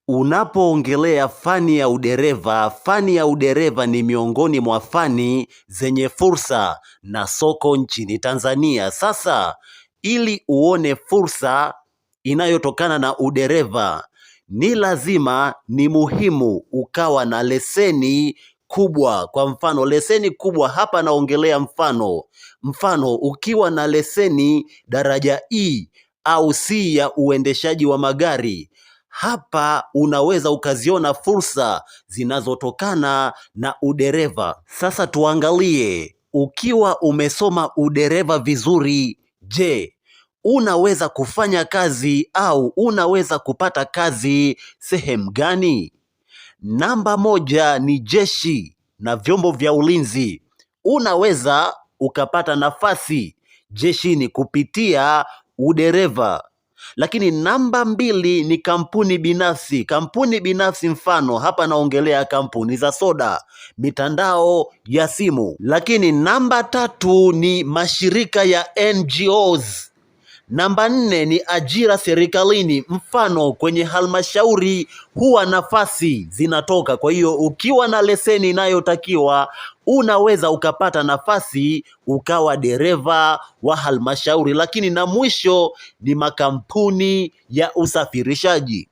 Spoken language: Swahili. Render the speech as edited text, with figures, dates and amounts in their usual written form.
Unapoongelea fani ya udereva ni miongoni mwa fani zenye fursa na soko nchini Tanzania. Sasa ili uone fursa inayotokana na udereva, ni muhimu ukawa na leseni kubwa. Kwa mfano, leseni kubwa hapa naongelea mfano ukiwa na leseni daraja E au C ya uendeshaji wa magari, hapa unaweza ukaziona fursa zinazotokana na udereva. Sasa tuangalie, ukiwa umesoma udereva vizuri, je, unaweza kufanya kazi au unaweza kupata kazi sehemu gani? Namba moja ni jeshi na vyombo vya ulinzi. Unaweza ukapata nafasi jeshini kupitia udereva. Lakini namba mbili ni kampuni binafsi. Kampuni binafsi mfano hapa naongelea kampuni za soda, mitandao ya simu. Lakini namba tatu ni mashirika ya NGOs. Namba nne ni ajira serikalini, mfano kwenye halmashauri huwa nafasi zinatoka. Kwa hiyo ukiwa na leseni inayotakiwa unaweza ukapata nafasi ukawa dereva wa halmashauri. Lakini na mwisho ni makampuni ya usafirishaji.